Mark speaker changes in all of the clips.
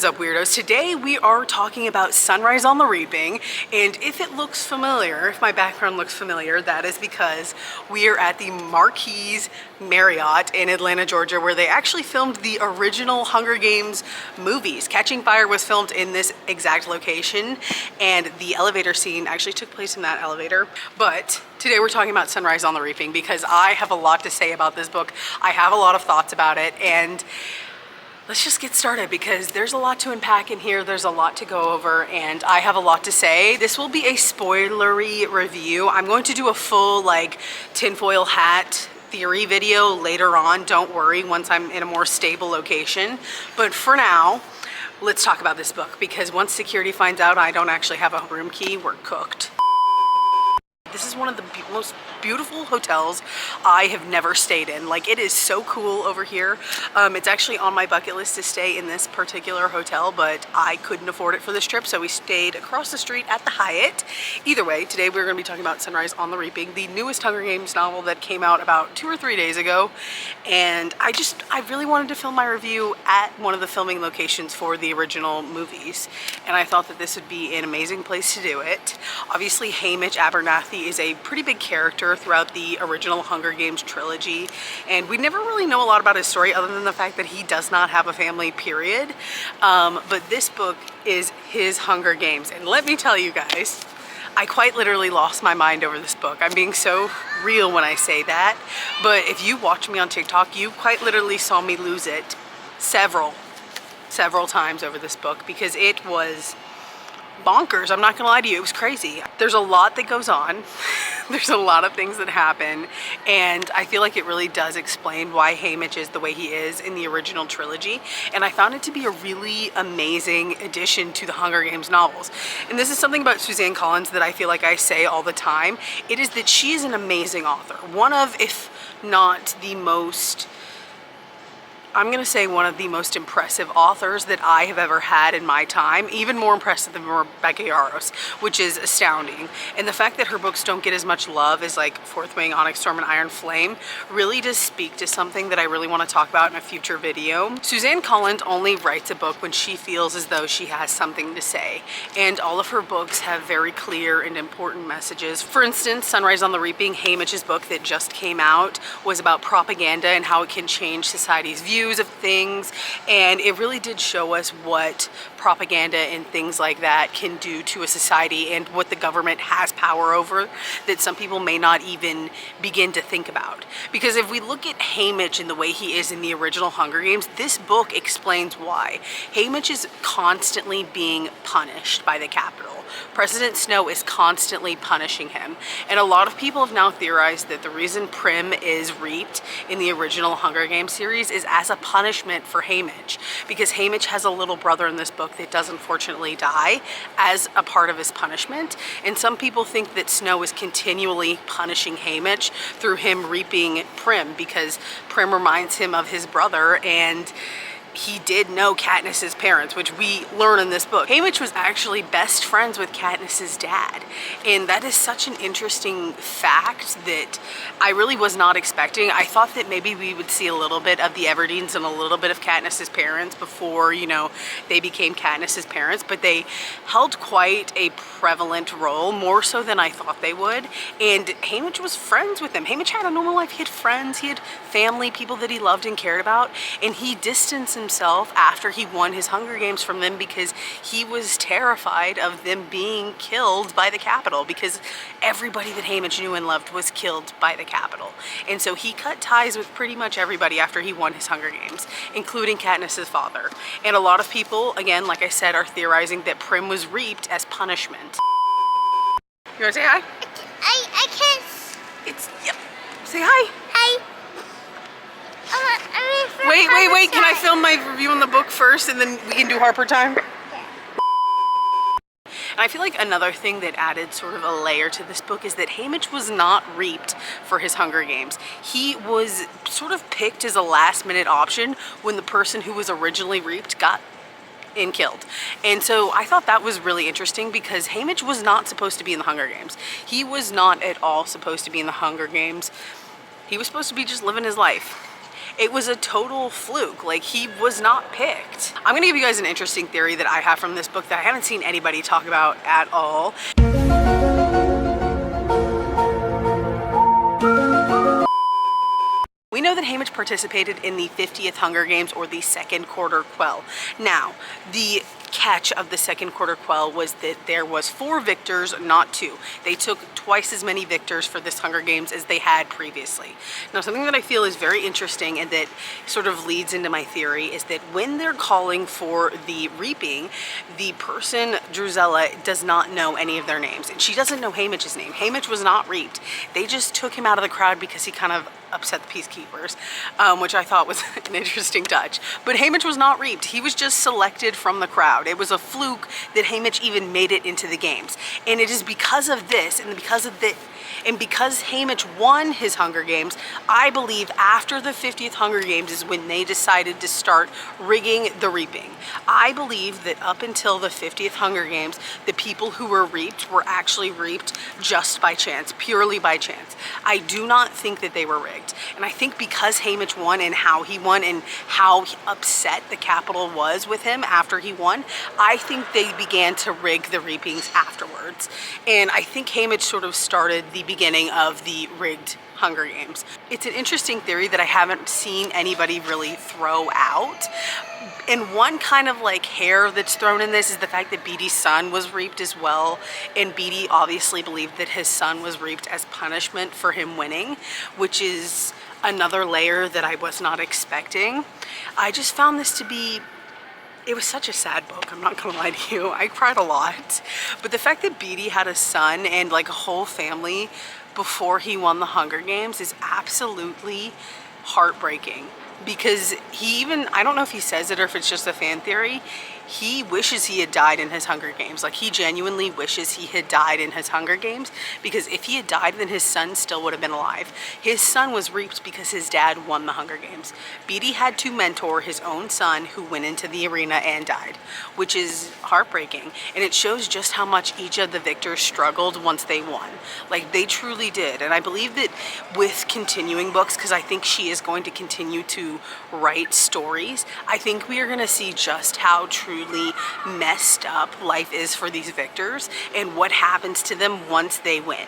Speaker 1: What is up, weirdos? Today we are talking about Sunrise on the Reaping, and if it looks familiar, if my background looks familiar, that is because we are at the Marquise Marriott in Atlanta, Georgia, where they actually filmed the original Hunger Games movies. Catching Fire was filmed in this exact location, and the elevator scene actually took place in that elevator. But today we're talking about Sunrise on the Reaping because I have a lot to say about this book. I have a lot of thoughts about it, and let's just get started because there's a lot to unpack in here. There's a lot to go over, and I have a lot to say. This will be a spoilery review. I'm going to do a full tinfoil hat theory video later on. Don't worry, once I'm in a more stable location. But for now, let's talk about this book because once security finds out I don't actually have a room key, we're cooked. This is one of the most beautiful hotels I have never stayed in. It is so cool over here. It's actually on my bucket list to stay in this particular hotel, but I couldn't afford it for this trip, so we stayed across the street at the Hyatt. Either way, today we're going to be talking about Sunrise on the Reaping, the newest Hunger Games novel that came out about 2 or 3 days ago. And I really wanted to film my review at one of the filming locations for the original movies, and I thought that this would be an amazing place to do it. Obviously, Haymitch is a pretty big character throughout the original Hunger Games trilogy, and we never really know a lot about his story other than the fact that he does not have a family, period. But this book is his Hunger Games, and let me tell you guys, I quite literally lost my mind over this book. I'm being so real when I say that, but if you watch me on TikTok, you quite literally saw me lose it several times over this book because it was bonkers. I'm not gonna lie to you, it was crazy. There's a lot that goes on. There's a lot of things that happen, and I feel like it really does explain why Haymitch is the way he is in the original trilogy, and I found it to be a really amazing addition to the Hunger Games novels. And this is something about Suzanne Collins that I feel like I say all the time. It is that she is an amazing author. One of, if not the most, I'm gonna say one of the most impressive authors that I have ever had in my time, even more impressive than Rebecca Yarros, which is astounding. And the fact that her books don't get as much love as Fourth Wing, Onyx Storm, and Iron Flame really does speak to something that I really want to talk about in a future video. Suzanne Collins only writes a book when she feels as though she has something to say, and all of her books have very clear and important messages. For instance, Sunrise on the Reaping, Haymitch's book that just came out, was about propaganda and how it can change society's views of things, and it really did show us what propaganda and things like that can do to a society and what the government has power over that some people may not even begin to think about. Because if we look at Haymitch and the way he is in the original Hunger Games, this book explains why. Haymitch is constantly being punished by the Capitol. President Snow is constantly punishing him, and a lot of people have now theorized that the reason Prim is reaped in the original Hunger Games series is as a punishment for Haymitch, because Haymitch has a little brother in this book that does unfortunately die as a part of his punishment, and some people think that Snow is continually punishing Haymitch through him reaping Prim, because Prim reminds him of his brother, and he did know Katniss's parents, which we learn in this book. Haymitch was actually best friends with Katniss's dad, and that is such an interesting fact that I really was not expecting. I thought that maybe we would see a little bit of the Everdeens and a little bit of Katniss's parents before, they became Katniss's parents, but they held quite a prevalent role, more so than I thought they would, and Haymitch was friends with them. Haymitch had a normal life. He had friends, he had family, people that he loved and cared about, and he distanced himself after he won his Hunger Games from them because he was terrified of them being killed by the Capitol, because everybody that Haymitch knew and loved was killed by the Capitol. And so he cut ties with pretty much everybody after he won his Hunger Games, including Katniss's father. And a lot of people, again, like I said, are theorizing that Prim was reaped as punishment. You wanna say hi?
Speaker 2: I can't.
Speaker 1: Yep. Say hi.
Speaker 2: Hi.
Speaker 1: Wait, can I film my review on the book first and then we can do Harper time?
Speaker 2: Yeah.
Speaker 1: And I feel like another thing that added sort of a layer to this book is that Haymitch was not reaped for his Hunger Games. He was sort of picked as a last minute option when the person who was originally reaped got killed. And so I thought that was really interesting because Haymitch was not supposed to be in the Hunger Games. He was not at all supposed to be in the Hunger Games. He was supposed to be just living his life. it was a total fluke. Like, he was not picked. I'm gonna give you guys an interesting theory that I have from this book that I haven't seen anybody talk about at all. We know that Haymitch participated in the 50th Hunger Games, or the second quarter quell. Now, the catch of the second quarter quell was that there was 4 victors, not 2. They took twice as many victors for this Hunger Games as they had previously. Now, something that I feel is very interesting and that sort of leads into my theory is that when they're calling for the reaping, the person, Drusilla, does not know any of their names, and she doesn't know Haymitch's name. Haymitch was not reaped. They just took him out of the crowd because he kind of upset the peacekeepers, which I thought was an interesting touch. But Haymitch was not reaped. He was just selected from the crowd. It was a fluke that Haymitch even made it into the games. And it is because of this, and because Haymitch won his Hunger Games, I believe after the 50th Hunger Games is when they decided to start rigging the reaping. I believe that up until the 50th Hunger Games, the people who were reaped were actually reaped just by chance, purely by chance. I do not think that they were rigged. And I think because Haymitch won and how he won and how upset the Capitol was with him after he won, I think they began to rig the reapings afterwards. And I think Haymitch sort of started the beginning of the rigged Hunger Games. It's an interesting theory that I haven't seen anybody really throw out. And one kind of like hair that's thrown in this is the fact that Beatty's son was reaped as well. And Beatty obviously believed that his son was reaped as punishment for him winning, which is another layer that I was not expecting. I just found this to be, it was such a sad book, I'm not gonna lie to you. I cried a lot. But the fact that Beatty had a son and like a whole family before he won the Hunger Games is absolutely heartbreaking. Because he even, I don't know if he says it or if it's just a fan theory, he wishes he had died in his Hunger Games. Like, he genuinely wishes he had died in his Hunger Games, because if he had died, then his son still would have been alive. His son was reaped because his dad won the Hunger Games. Beatty had to mentor his own son who went into the arena and died, which is heartbreaking. And it shows just how much each of the victors struggled once they won. Like, they truly did. And I believe that with continuing books, because I think she is going to continue to write stories, I think we are going to see just how truly messed up life is for these victors and what happens to them once they win.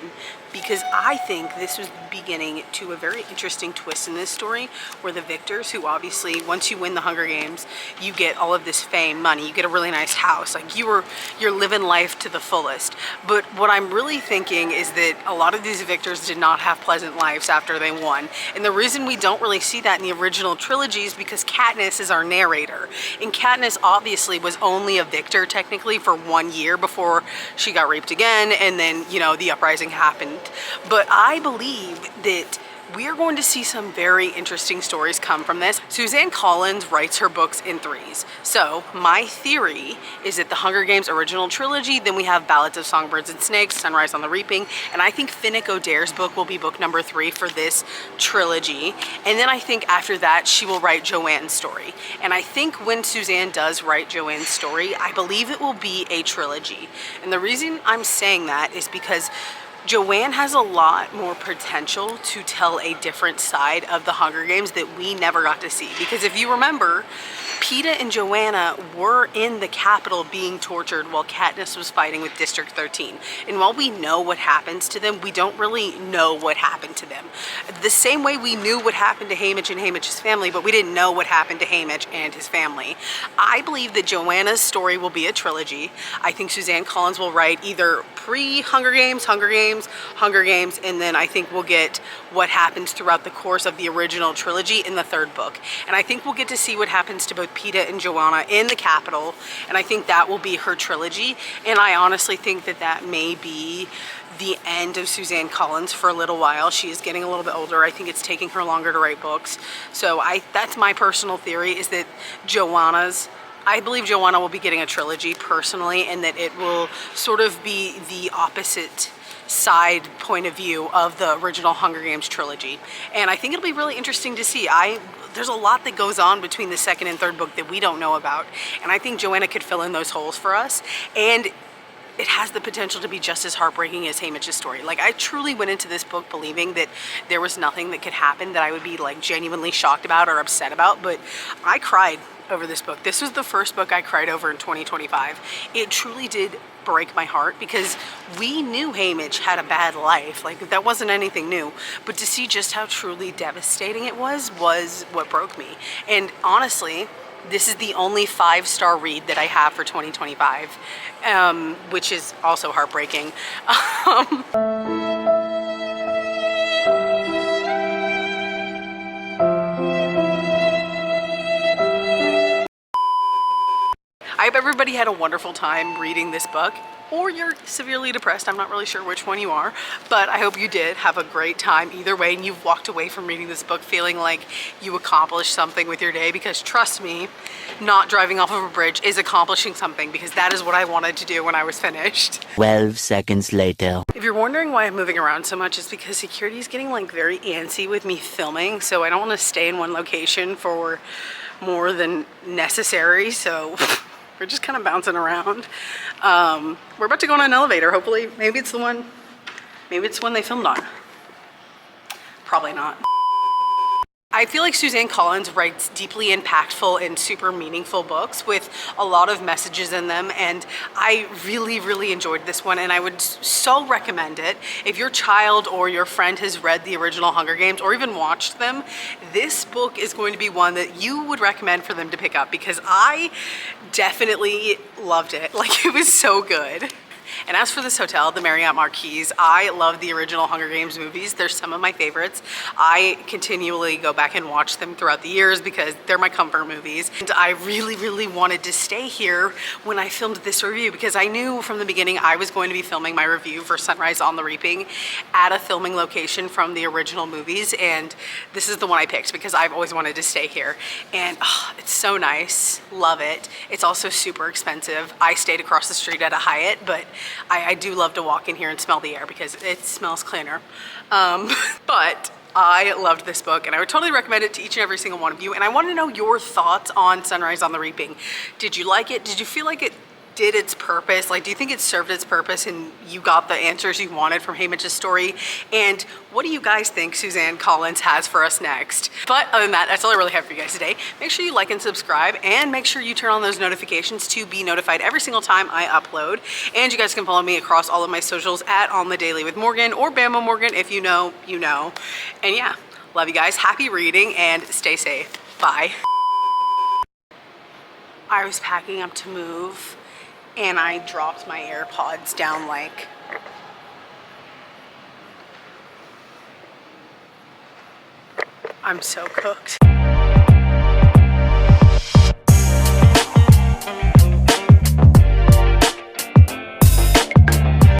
Speaker 1: Because I think this was beginning to a very interesting twist in this story, where the victors, who obviously, once you win the Hunger Games, you get all of this fame, money, you get a really nice house, like you're living life to the fullest. But what I'm really thinking is that a lot of these victors did not have pleasant lives after they won. And the reason we don't really see that in the original trilogy is because Katniss is our narrator. And Katniss obviously was only a victor technically for 1 year before she got raped again, and then, you know, the uprising happened. But I believe that we are going to see some very interesting stories come from this. Suzanne Collins writes her books in 3s. So my theory is that the Hunger Games original trilogy, then we have Ballads of Songbirds and Snakes, Sunrise on the Reaping, and I think Finnick Odair's book will be book number 3 for this trilogy. And then I think after that, she will write Joanne's story. And I think when Suzanne does write Joanne's story, I believe it will be a trilogy. And the reason I'm saying that is because Joanne has a lot more potential to tell a different side of the Hunger Games that we never got to see. Because if you remember, Peeta and Joanna were in the Capitol being tortured while Katniss was fighting with District 13. And while we know what happens to them, we don't really know what happened to them. The same way we knew what happened to Haymitch and Haymitch's family, but we didn't know what happened to Haymitch and his family. I believe that Joanna's story will be a trilogy. I think Suzanne Collins will write either pre-Hunger Games, Hunger Games, Hunger Games, and then I think we'll get what happens throughout the course of the original trilogy in the 3rd book. And I think we'll get to see what happens to both Peeta and Joanna in the Capitol, and I think that will be her trilogy. And I honestly think that that may be the end of Suzanne Collins for a little while. She is getting a little bit older. I think it's taking her longer to write books. So that's my personal theory, is that I believe Joanna will be getting a trilogy personally, and that it will sort of be the opposite side point of view of the original Hunger Games trilogy. And I think it'll be really interesting to see. There's a lot that goes on between the 2nd and 3rd book that we don't know about, and I think Joanna could fill in those holes for us. And it has the potential to be just as heartbreaking as Haymitch's story. Like, I truly went into this book believing that there was nothing that could happen that I would be like genuinely shocked about or upset about, but I cried over this book. This was the first book I cried over in 2025. It truly did break my heart because we knew Haymitch had a bad life. Like, that wasn't anything new, but to see just how truly devastating it was what broke me. And honestly, this is the only 5-star read that I have for 2025, which is also heartbreaking. I hope everybody had a wonderful time reading this book, or you're severely depressed. I'm not really sure which one you are, but I hope you did have a great time either way, and you've walked away from reading this book feeling like you accomplished something with your day, because trust me, not driving off of a bridge is accomplishing something, because that is what I wanted to do when I was finished.
Speaker 2: 12 seconds later.
Speaker 1: If you're wondering why I'm moving around so much, it's because security is getting like very antsy with me filming, so I don't want to stay in one location for more than necessary, so we're just kind of bouncing around. We're about to go on an elevator, hopefully. Maybe it's the one they filmed on. Probably not. I feel like Suzanne Collins writes deeply impactful and super meaningful books with a lot of messages in them, and I really, really enjoyed this one, and I would so recommend it. If your child or your friend has read the original Hunger Games or even watched them, this book is going to be one that you would recommend for them to pick up, because I definitely loved it. Like, it was so good. And as for this hotel, the Marriott Marquise, I love the original Hunger Games movies. They're some of my favorites. I continually go back and watch them throughout the years because they're my comfort movies. And I really, really wanted to stay here when I filmed this review, because I knew from the beginning I was going to be filming my review for Sunrise on the Reaping at a filming location from the original movies. And this is the one I picked because I've always wanted to stay here. And it's so nice. Love it. It's also super expensive. I stayed across the street at a Hyatt, but I do love to walk in here and smell the air because it smells cleaner. But I loved this book, and I would totally recommend it to each and every single one of you. And I want to know your thoughts on Sunrise on the Reaping. Did you like it? Did you feel like it did its purpose? Like, do you think it served its purpose and you got the answers you wanted from Haymitch's story? And what do you guys think Suzanne Collins has for us next? But other than that, that's all I really have for you guys today. Make sure you like and subscribe, and make sure you turn on those notifications to be notified every single time I upload. And you guys can follow me across all of my socials at On the Daily with Morgan or Bama Morgan. If you know, you know. And yeah, love you guys. Happy reading and stay safe. Bye. I was packing up to move, and I dropped my AirPods down like, I'm so cooked.